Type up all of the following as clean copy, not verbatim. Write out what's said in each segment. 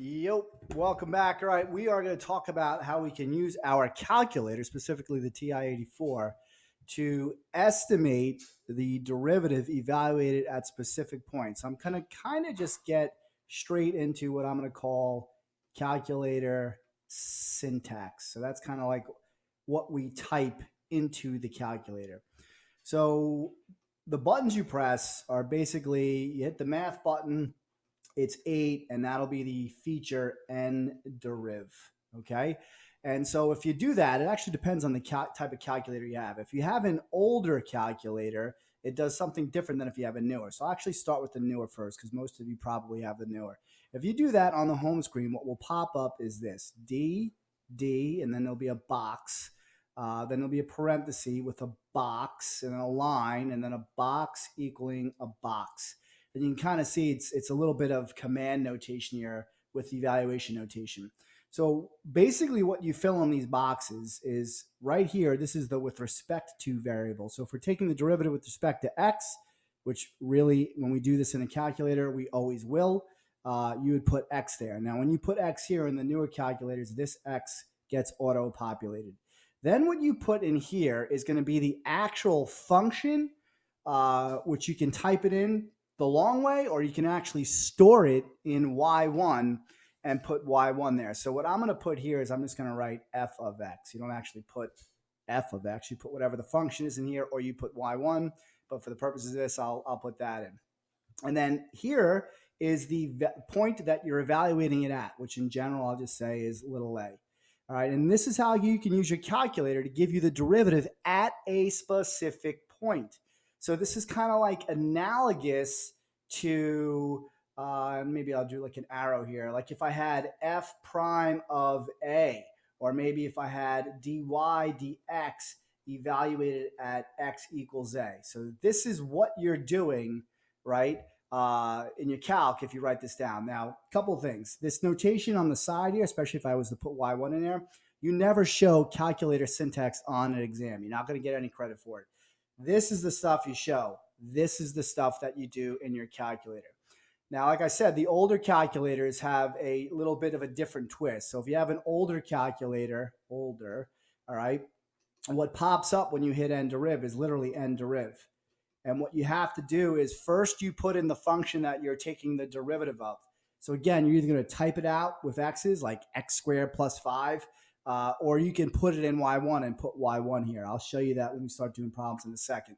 Yep, welcome back. All right, we are going to talk about how we can use our calculator, specifically the TI-84, to estimate the derivative evaluated at specific points. I'm going to kind of just get straight into what I'm going to call calculator syntax. So that's kind of like what we type into the calculator. So the buttons you press are basically you hit the math button, it's 8, and that'll be the feature n deriv. Okay. And so if you do that, it actually depends on the type of calculator you have. If you have an older calculator, it does something different than if you have a newer. So I'll actually start with the newer first because most of you probably have the newer. If you do that on the home screen, what will pop up is this D, D, and then there'll be a box. Then there'll be a parenthesis with a box and a line, and then a box equaling a box. And you can kind of see it's a little bit of command notation here with evaluation notation. So basically what you fill in these boxes is right here, this is the with respect to variable. So if we're taking the derivative with respect to x, which really when we do this in a calculator, we always will, you would put x there. Now when you put x here in the newer calculators, this x gets auto-populated. Then what you put in here is going to be the actual function, which you can type it in the long way, or you can actually store it in y1 and put y1 there. So what I'm going to put here is I'm just going to write f of x. You don't actually put f of x. You put whatever the function is in here, or you put y1. But for the purposes of this, I'll put that in. And then here is the point that you're evaluating it at, which in general I'll just say is little a. All right, and this is how you can use your calculator to give you the derivative at a specific point. So this is kind of like analogous to, maybe I'll do like an arrow here. Like if I had f prime of a, or maybe if I had dy dx evaluated at x equals a. So this is what you're doing, right, in your calc if you write this down. Now, a couple of things. This notation on the side here, especially if I was to put y1 in there, you never show calculator syntax on an exam. You're not going to get any credit for it. This is the stuff you show. This is the stuff that you do in your calculator. Now, like I said, the older calculators have a little bit of a different twist. So if you have an older calculator, all right, and what pops up when you hit n deriv is literally n deriv. And what you have to do is first you put in the function that you're taking the derivative of. So again, you're either going to type it out with x's like x squared plus 5, or you can put it in y1 and put y1 here. I'll show you that when we start doing problems in a second.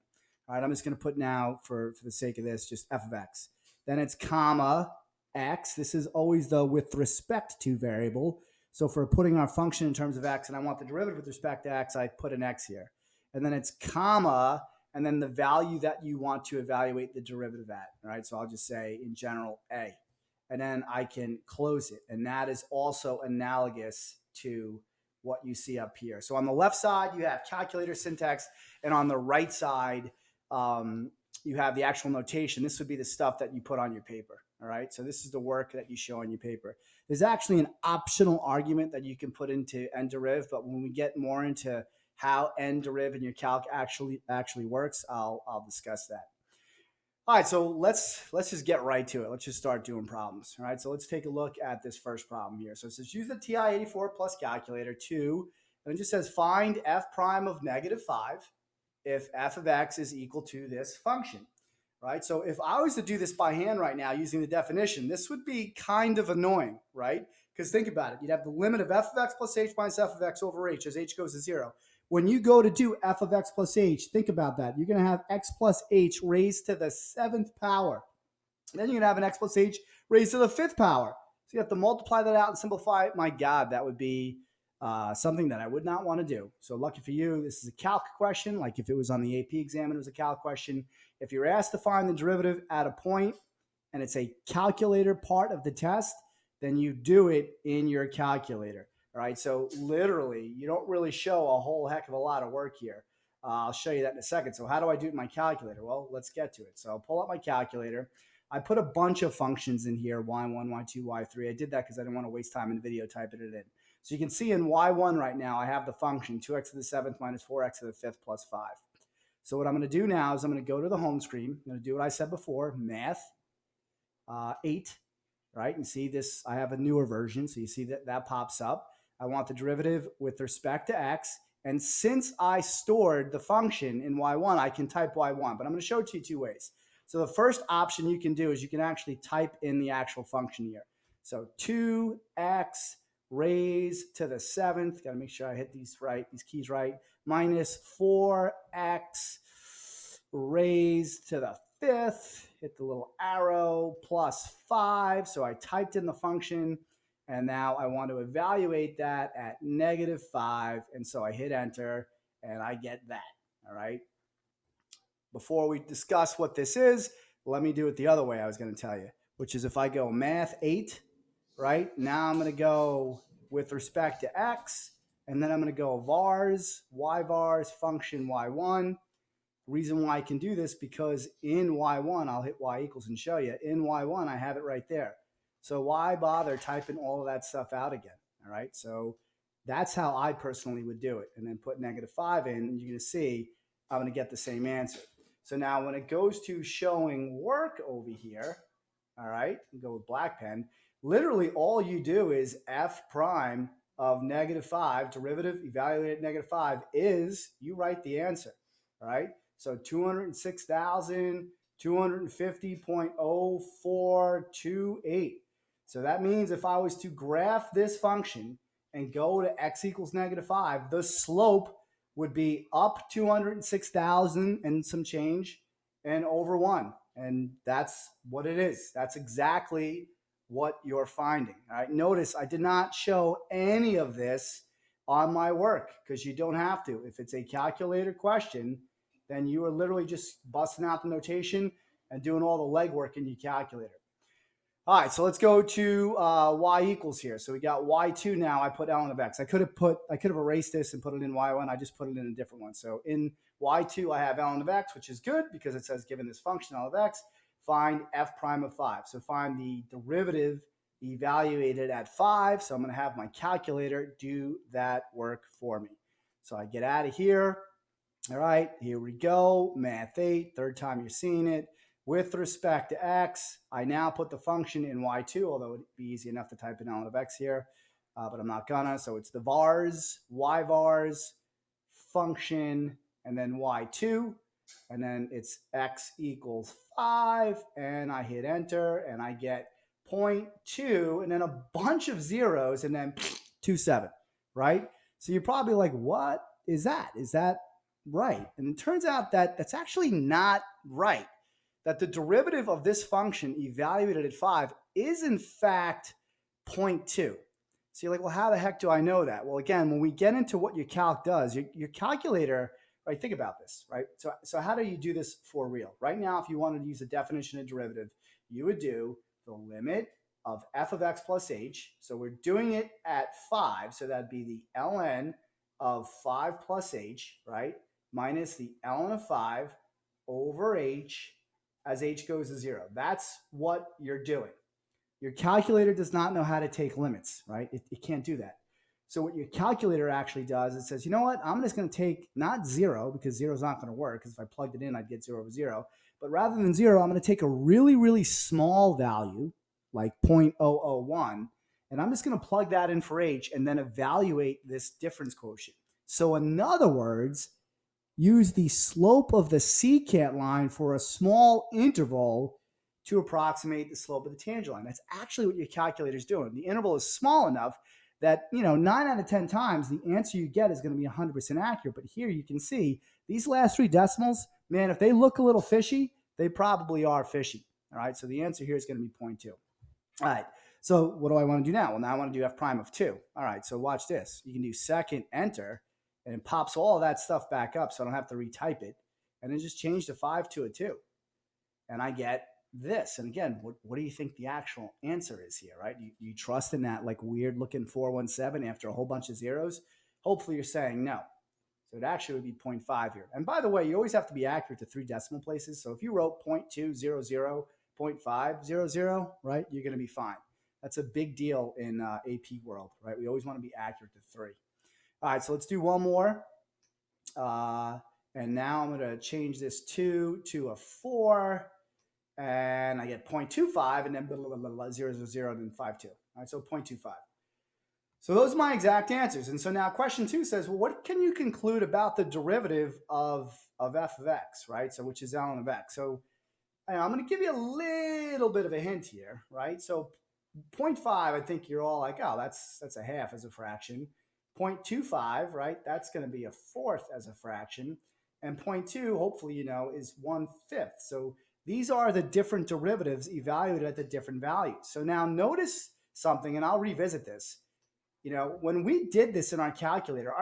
All right, I'm just going to put now, for the sake of this, just f of x. Then it's comma x. This is always the with respect to variable. So for putting our function in terms of x, and I want the derivative with respect to x, I put an x here. And then it's comma, and then the value that you want to evaluate the derivative at. All right, so I'll just say in general a. And then I can close it. And that is also analogous to what you see up here. So on the left side, you have calculator syntax, and on the right side, you have the actual notation. This would be the stuff that you put on your paper. All right, so this is the work that you show on your paper. There's actually an optional argument that you can put into n deriv, but when we get more into how n deriv in your calc actually works, I'll discuss that. All right, so let's just get right to it. Let's just start doing problems. All right, so let's take a look at this first problem here. So it says use the TI-84 plus calculator to, and it just says find f prime of -5 if f of x is equal to this function. Right, so if I was to do this by hand right now using the definition, this would be kind of annoying, right? Because think about it. You'd have the limit of f of x plus h minus f of x over h as h goes to 0. When you go to do f of x plus h, think about that. You're going to have x plus h raised to the 7th power. And then you're going to have an x plus h raised to the 5th power. So you have to multiply that out and simplify it. My God, that would be something that I would not want to do. So lucky for you, this is a calc question. Like if it was on the AP exam, it was a calc question. If you're asked to find the derivative at a point and it's a calculator part of the test, then you do it in your calculator. All right, so literally, you don't really show a whole heck of a lot of work here. I'll show you that in a second. So how do I do it in my calculator? Well, let's get to it. So I'll pull up my calculator. I put a bunch of functions in here, y1, y2, y3. I did that because I didn't want to waste time in the video typing it in. So you can see in y1 right now, I have the function 2x to the 7th minus 4x to the 5th plus 5. So what I'm going to do now is I'm going to go to the home screen. I'm going to do what I said before, math, 8, right? And see this, I have a newer version, so you see that pops up. I want the derivative with respect to x. And since I stored the function in y1, I can type y1, but I'm going to show it to you two ways. So the first option you can do is you can actually type in the actual function here. So 2x raised to the 7th, got to make sure I hit these keys right, minus 4x raised to the 5th, hit the little arrow, plus 5. So I typed in the function, and now I want to evaluate that at -5. And so I hit enter, and I get that. All right. Before we discuss what this is, let me do it the other way I was going to tell you, which is if I go math 8, right? Now I'm going to go with respect to x, and then I'm going to go vars, y vars, function y1. Reason why I can do this, because in y1, I'll hit y equals and show you. In y1, I have it right there. So why bother typing all of that stuff out again? All right. So that's how I personally would do it. And then put -5 in, and you're going to see I'm going to get the same answer. So now when it goes to showing work over here, all right, go with black pen, literally all you do is f prime of -5, derivative evaluated at -5 is, you write the answer, all right? So 206,250.0428. So that means if I was to graph this function and go to x equals -5, the slope would be up 206,000 and some change and over 1. And that's what it is. That's exactly what you're finding. All right. Notice I did not show any of this on my work because you don't have to. If it's a calculator question, then you are literally just busting out the notation and doing all the legwork in your calculator. All right, so let's go to y equals here. So we got y2 now. I put ln of x. I could have erased this and put it in y1. I just put it in a different one. So in y2, I have ln of x, which is good because it says given this function ln of x, find f prime of 5. So find the derivative evaluated at 5. So I'm going to have my calculator do that work for me. So I get out of here. All right, here we go. Math 8, third time you're seeing it. With respect to x, I now put the function in y2, although it'd be easy enough to type in ln of x here, but I'm not gonna. So it's the vars, y vars, function, and then y2, and then it's x equals 5, and I hit enter, and I get 0.2, and then a bunch of zeros, and then 27, right? So you're probably like, what is that? Is that right? And it turns out that that's actually not right. That the derivative of this function evaluated at 5 is in fact 0.2. So you're like, well, how the heck do I know that? Well, again, when we get into what your calc does, your calculator, right? Think about this, right? So how do you do this for real? Right now, if you wanted to use a definition of derivative, you would do the limit of f of x plus h. So we're doing it at 5. So that'd be the ln of 5 plus h, right? Minus the ln of 5 over h as h goes to 0. That's what you're doing. Your calculator does not know how to take limits, right? It can't do that. So what your calculator actually does, it says, you know what? I'm just going to take not 0, because 0 is not going to work, because if I plugged it in, I'd get 0 over 0. But rather than 0, I'm going to take a really, really small value, like 0.001, and I'm just going to plug that in for h and then evaluate this difference quotient. So in other words, use the slope of the secant line for a small interval to approximate the slope of the tangent line. That's actually what your calculator is doing. The interval is small enough that, 9 out of 10 times, the answer you get is going to be 100% accurate. But here you can see these last 3 decimals, man, if they look a little fishy, they probably are fishy. All right, so the answer here is going to be 0.2. All right, so what do I want to do now? Well, now I want to do f prime of 2. All right, so watch this. You can do second enter, and it pops all of that stuff back up so I don't have to retype it. And then just change the 5 to a 2. And I get this. And again, what do you think the actual answer is here, right? You trust in that like weird looking 417 after a whole bunch of zeros? Hopefully you're saying no. So it actually would be 0.5 here. And by the way, you always have to be accurate to 3 decimal places. So if you wrote 0.200, 0.500, right, you're going to be fine. That's a big deal in AP world, right? We always want to be accurate to 3. All right, so let's do one more. And now I'm going to change this 2 to a 4. and I get 0.25, and then blah, blah, blah, blah, 0, 0, 0, and then 5, 2. All right, so 0.25. So those are my exact answers. And so now question 2 says, well, what can you conclude about the derivative of f of x, right? So which is ln of x. So I'm going to give you a little bit of a hint here, right? So 0.5, I think you're all like, oh, that's a half as a fraction. 0.25, right? That's going to be a fourth as a fraction. And 0.2, hopefully you know, is 1/5. So these are the different derivatives evaluated at the different values. So now notice something, and I'll revisit this. You know, when we did this in our calculator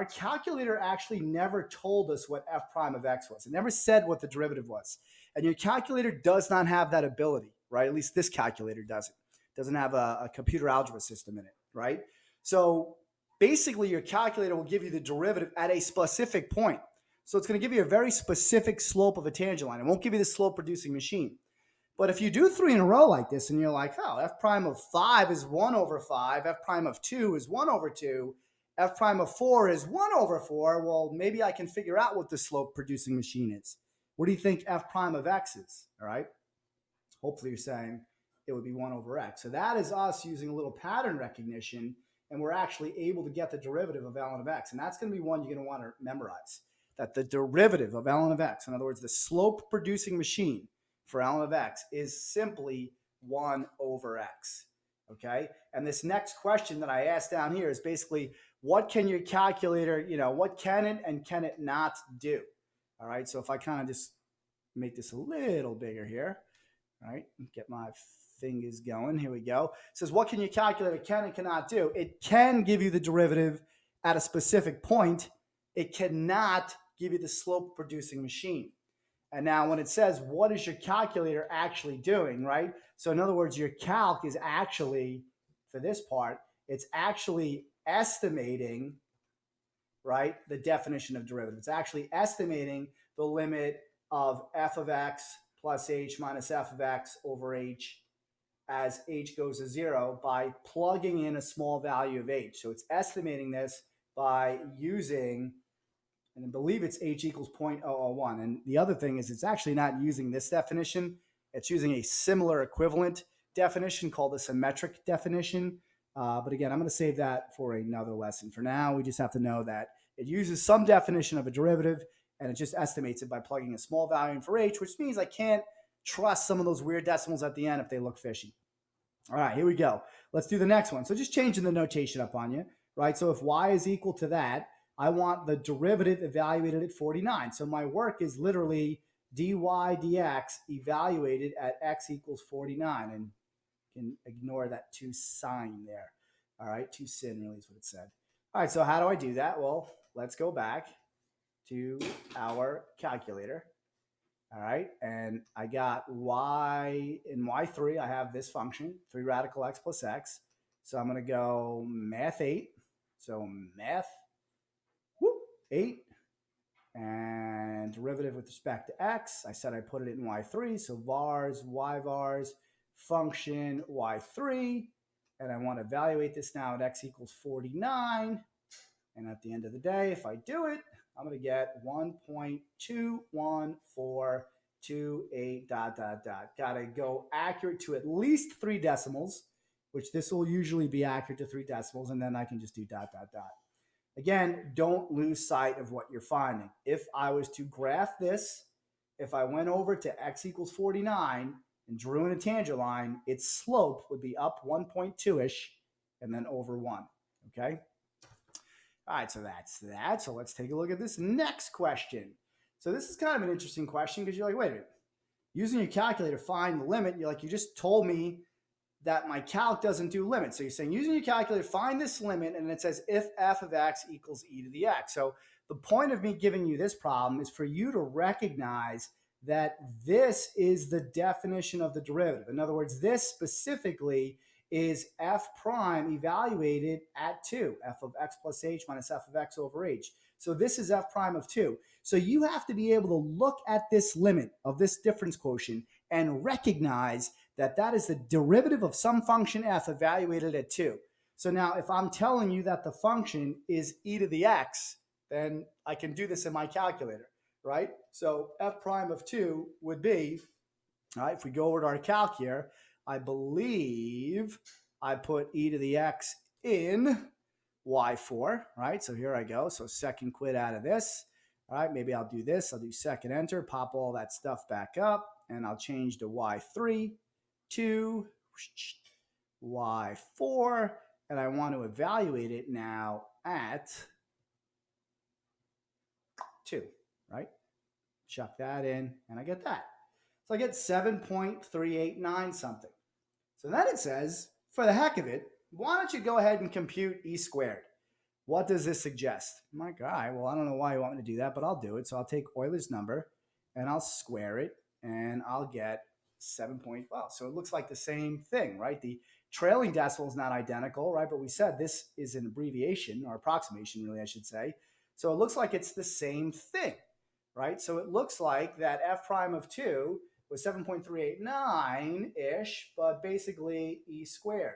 actually never told us what f prime of x was. It never said what the derivative was. And your calculator does not have that ability, right? At least this calculator doesn't. It doesn't have a computer algebra system in it, right? So basically your calculator will give you the derivative at a specific point. So it's going to give you a very specific slope of a tangent line. It won't give you the slope producing machine. But if you do 3 in a row like this and you're like, oh, f prime of 5 is 1/5, f prime of 2 is 1/2, f prime of 4 is 1/4, well, maybe I can figure out what the slope producing machine is. What do you think f prime of x is? All right. Hopefully you're saying it would be 1/x. So that is us using a little pattern recognition, and we're actually able to get the derivative of ln of x. And that's going to be one you're going to want to memorize, that the derivative of ln of x, in other words, the slope producing machine for ln of x, is simply 1/x. Okay. And this next question that I asked down here is basically, what can your calculator, what can it and can it not do? All right. So if I kind of just make this a little bigger here, all right, get my fingers going. Here we go. It says, what can your calculator can and cannot do? It can give you the derivative at a specific point. It cannot give you the slope producing machine. And now when it says, what is your calculator actually doing, right? So in other words, your calc is actually, for this part, it's actually estimating, right, the definition of derivative. It's actually estimating the limit of f of x plus h minus f of x over h as h goes to 0 by plugging in a small value of h. So it's estimating this by using, and I believe it's h equals 0.001. And the other thing is it's actually not using this definition. It's using a similar equivalent definition called the symmetric definition. But again, I'm going to save that for another lesson. For now, we just have to know that it uses some definition of a derivative, and it just estimates it by plugging a small value in for h, which means I can't trust some of those weird decimals at the end if they look fishy. All right, here we go. Let's do the next one. So just changing the notation up on you, right? So if y is equal to that, I want the derivative evaluated at 49. So my work is literally dy dx evaluated at x equals 49. And you can ignore that 2 sign there. All right, 2 sin really is what it said. All right, so how do I do that? Well, let's go back to our calculator. All right, and I got y in y3. I have this function, 3 radical x plus x. So I'm going to go math 8. So math 8, and derivative with respect to x. I said I put it in y3, so vars, y vars, function y3, and I want to evaluate this now at x equals 49. And at the end of the day, if I do it, I'm going to get 1.21428 ... Got to go accurate to at least 3 decimals, which this will usually be accurate to 3 decimals, and then I can just do ... Again, don't lose sight of what you're finding. If I was to graph this, if I went over to x equals 49 and drew in a tangent line, its slope would be up 1.2-ish and then over 1, okay? All right, so that's that. So let's take a look at this next question. So this is kind of an interesting question because you're like, wait a minute. Using your calculator, find the limit. You're like, you just told me that my calc doesn't do limits. So you're saying using your calculator, find this limit, and it says if f of x equals e to the x. So the point of me giving you this problem is for you to recognize that this is the definition of the derivative. In other words, this specifically is f prime evaluated at 2, f of x plus h minus f of x over h. So this is f prime of 2. So you have to be able to look at this limit of this difference quotient and recognize that that is the derivative of some function f evaluated at 2. So now if I'm telling you that the function is e to the x, then I can do this in my calculator, right? So f prime of 2 would be All right, if we go over to our calc here, I believe I put e to the x in y4, right? So here I go. So second quit out of this. All right, maybe I'll do this. I'll do second enter, pop all that stuff back up, and I'll change to y3 to y4, and I want to evaluate it now at 2, right? Chuck that in, and I get that. So I get 7.389 something. So then it says, for the heck of it, why don't you go ahead and compute e squared? What does this suggest? My guy, well, I don't know why you want me to do that, but I'll do it. So I'll take Euler's number and I'll square it and I'll get 7.12. So it looks like the same thing, right? The trailing decimal is not identical, right? But we said this is an abbreviation or approximation, really, I should say. So it looks like it's the same thing, right? So it looks like that f prime of 2 was 7.389-ish, but basically e squared.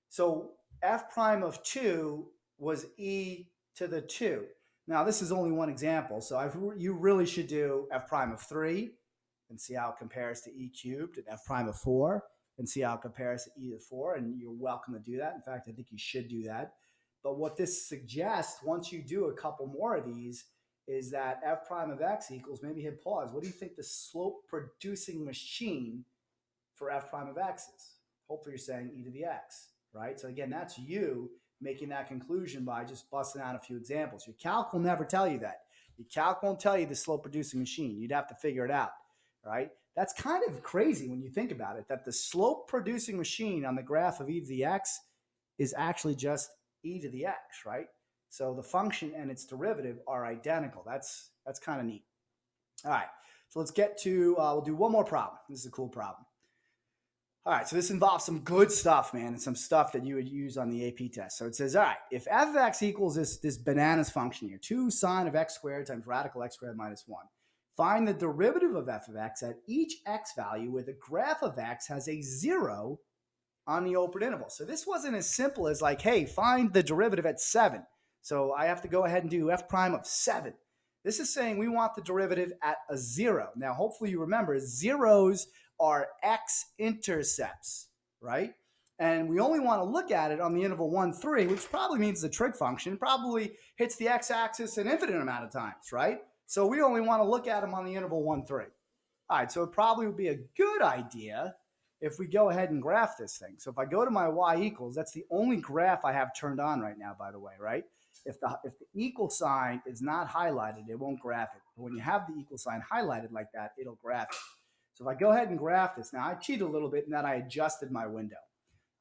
So f prime of 2 was e to the 2. Now, this is only one example, so you really should do f prime of 3 and see how it compares to e cubed, and f prime of 4 and see how it compares to e to the 4, and you're welcome to do that. In fact, I think you should do that. But what this suggests, once you do a couple more of these, is that f prime of x equals, maybe hit pause, what do you think the slope producing machine for f prime of x is? Hopefully you're saying e to the x, right? So again, that's you making that conclusion by just busting out a few examples. Your calc will never tell you that. Your calc won't tell you the slope producing machine. You'd have to figure it out, right? That's kind of crazy when you think about it, that the slope producing machine on the graph of e to the x is actually just e to the x, right? So the function and its derivative are identical. That's kind of neat. All right, so let's get to, we'll do one more problem. This is a cool problem. All right, so this involves some good stuff, man, and some stuff that you would use on the AP test. So it says, all right, if f of x equals this bananas function here, 2 sine of x squared times radical x squared minus 1, find the derivative of f of x at each x value where the graph of x has a 0 on the open interval. So this wasn't as simple as like, hey, find the derivative at 7. So I have to go ahead and do f prime of 7. This is saying we want the derivative at a 0. Now, hopefully you remember, zeros are X-intercepts, right? And we only want to look at it on the interval 1, 3, which probably means the trig function probably hits the x-axis an infinite amount of times, right? So we only want to look at them on the interval 1, 3. All right, so it probably would be a good idea if we go ahead and graph this thing. So if I go to my y equals, that's the only graph I have turned on right now, by the way, right? If the equal sign is not highlighted, it won't graph it. But when you have the equal sign highlighted like that, it'll graph it. So if I go ahead and graph this, now I cheated a little bit in that I adjusted my window.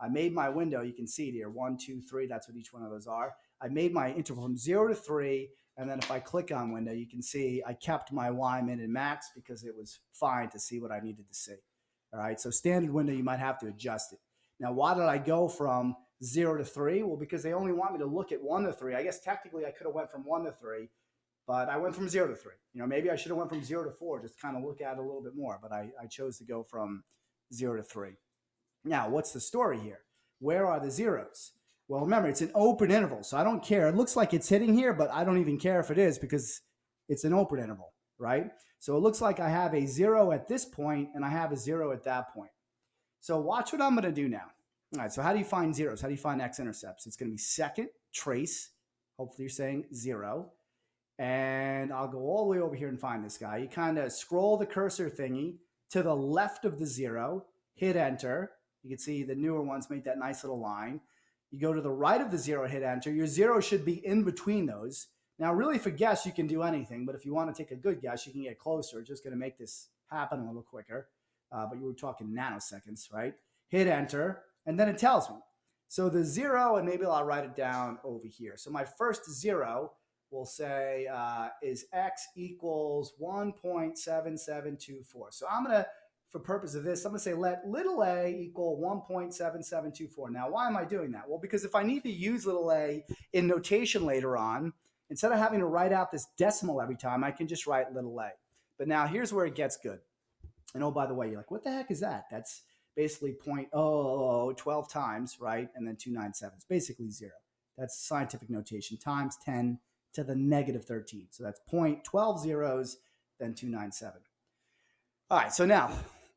I made my window, you can see it here, 1, 2, 3, that's what each one of those are. I made my interval from 0 to 3, and then if I click on window, you can see I kept my y min and max because it was fine to see what I needed to see. All right, so standard window, you might have to adjust it. Now, why did I go from 0 to 3? Well, because they only want me to look at 1 to 3. I guess technically I could have went from 1 to 3, but I went from 0 to 3. You know, maybe I should have went from 0 to 4, just kind of look at it a little bit more, but I chose to go from 0 to 3. Now, what's the story here? Where are the zeros? Well, remember, it's an open interval, so I don't care. It looks like it's hitting here, but I don't even care if it is because it's an open interval, right? So it looks like I have a 0 at this point and I have a 0 at that point. So watch what I'm going to do now. All right, so how do you find zeros? How do you find x-intercepts? It's going to be second trace. Hopefully you're saying 0. And I'll go all the way over here and find this guy. You kind of scroll the cursor thingy to the left of the 0, hit enter. You can see the newer ones make that nice little line. You go to the right of the 0, hit enter. Your 0 should be in between those. Now, really, for guess, you can do anything, but if you want to take a good guess, you can get closer. It's just going to make this happen a little quicker. But you were talking nanoseconds, right? Hit enter, and then it tells me. So the 0, and maybe I'll write it down over here. So my first 0 will say is x equals 1.7724. So I'm going to, for purpose of this, I'm going to say let little a equal 1.7724. Now, why am I doing that? Well, because if I need to use little a in notation later on, instead of having to write out this decimal every time, I can just write little a. But now here's where it gets good. And oh, by the way, you're like, what the heck is that? That's basically 0.012 times, right? And then 297. It's basically 0. That's scientific notation, times 10 to the negative 13. So that's 0.12 zeros, then 297. All right, so now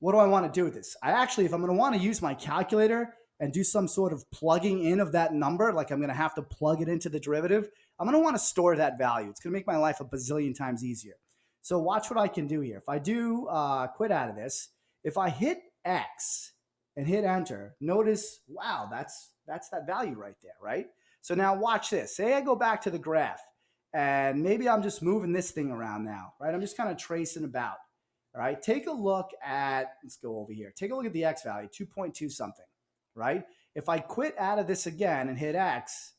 what do I want to do with this? If I'm going to want to use my calculator and do some sort of plugging in of that number, like I'm going to have to plug it into the derivative, I'm going to want to store that value. It's going to make my life a bazillion times easier. So watch what I can do here. If I do quit out of this, if I hit X and hit enter, notice, wow, that's that value right there, right? So now watch this. Say I go back to the graph and maybe I'm just moving this thing around now, right? I'm just kind of tracing about. All right, take a look at, let's go over here. Take a look at the X value, 2.2 something, right? If I quit out of this again and hit X,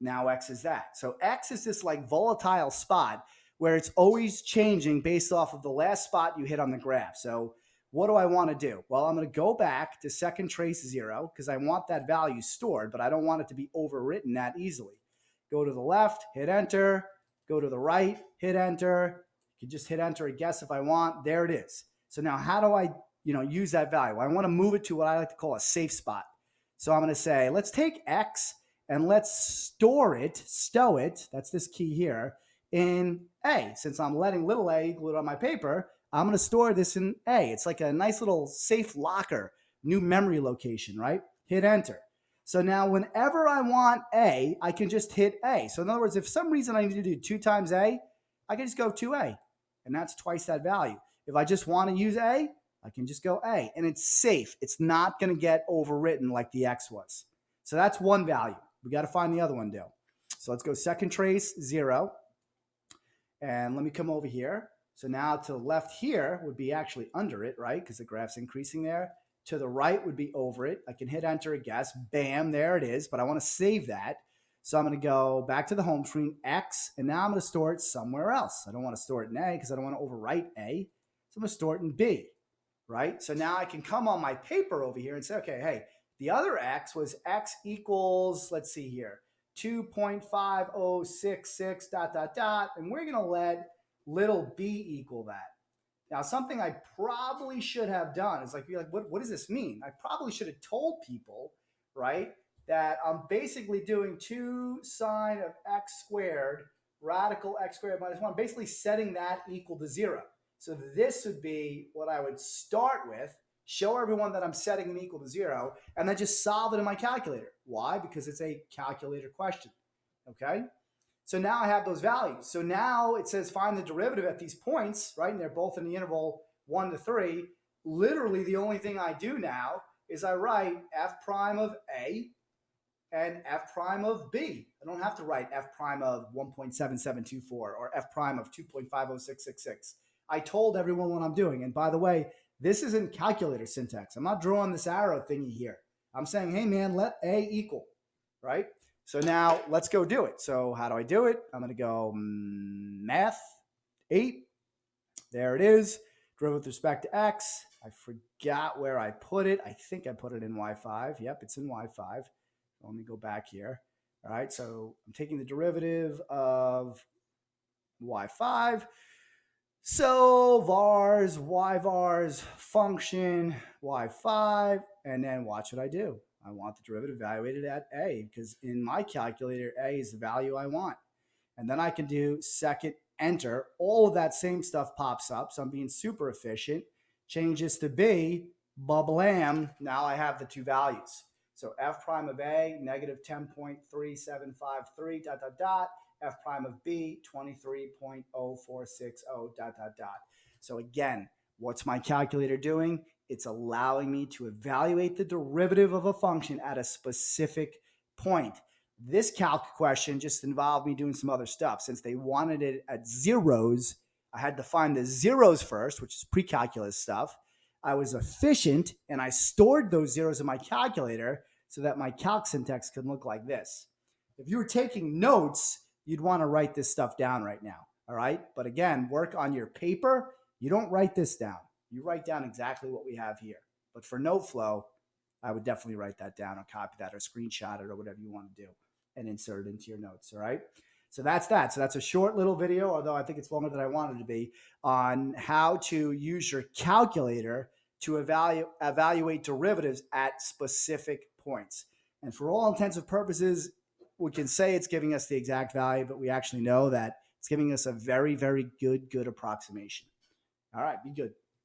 now X is that. So X is this like volatile spot where it's always changing based off of the last spot you hit on the graph. So what do I want to do? Well, I'm going to go back to second trace 0 because I want that value stored, but I don't want it to be overwritten that easily. Go to the left, hit enter. Go to the right, hit enter. You can just hit enter and guess if I want. There it is. So now how do I use that value? Well, I want to move it to what I like to call a safe spot. So I'm going to say, let's take X and let's stow it, that's this key here, in A. Since I'm letting little a glued on my paper, I'm going to store this in A. It's like a nice little safe locker, new memory location, right? Hit enter. So now whenever I want A, I can just hit A. So in other words, if for some reason I need to do 2 times A, I can just go 2A, and that's twice that value. If I just want to use A, I can just go A, and it's safe. It's not going to get overwritten like the X was. So that's one value. We got to find the other one, though. So let's go second trace 0, and let me come over here. So now to the left here would be actually under it, right? Because the graph's increasing there. To the right would be over it. I can hit enter and guess. Bam, there it is. But I want to save that. So I'm going to go back to the home screen, X, and now I'm going to store it somewhere else. I don't want to store it in A because I don't want to overwrite A. So I'm going to store it in B, right? So now I can come on my paper over here and say, okay, hey, the other X was X equals, let's see here, 2.5066 ... And we're going to let little b equal that. Now, something I probably should have done is be like, what does this mean? I probably should have told people, right, that I'm basically doing 2 sine of x squared, radical x squared minus 1, basically setting that equal to 0. So this would be what I would start with, show everyone that I'm setting it equal to 0, and then just solve it in my calculator. Why? Because it's a calculator question, okay? So now I have those values. So now it says find the derivative at these points, right? And they're both in the interval 1 to 3. Literally, the only thing I do now is I write f prime of A and f prime of B. I don't have to write f prime of 1.7724 or f prime of 2.50666. I told everyone what I'm doing. And by the way, this isn't calculator syntax. I'm not drawing this arrow thingy here. I'm saying, hey, man, let A equal, right? So now let's go do it. So how do I do it? I'm going to go math 8. There it is. Derivative with respect to X. I forgot where I put it. I think I put it in Y5. Yep, it's in Y5. Let me go back here. All right, so I'm taking the derivative of Y5. So vars, y vars, function, y5, and then watch what I do. I want the derivative evaluated at A because in my calculator, A is the value I want. And then I can do second enter. All of that same stuff pops up. So I'm being super efficient. Change this to B, bablam. Now I have the 2 values. So f prime of A, negative 10.3753, ... f prime of B, 23.0460, ... So again, what's my calculator doing? It's allowing me to evaluate the derivative of a function at a specific point. This calc question just involved me doing some other stuff. Since they wanted it at zeros, I had to find the zeros first, which is pre-calculus stuff. I was efficient, and I stored those zeros in my calculator so that my calc syntax could look like this. If you were taking notes, you'd want to write this stuff down right now, all right? But again, work on your paper. You don't write this down. You write down exactly what we have here. But for note flow, I would definitely write that down or copy that or screenshot it or whatever you want to do and insert it into your notes, all right? So that's that. So that's a short little video, although I think it's longer than I wanted it to be, on how to use your calculator to evaluate derivatives at specific points. And for all intents and purposes, we can say it's giving us the exact value, but we actually know that it's giving us a very, very good approximation. All right, be good.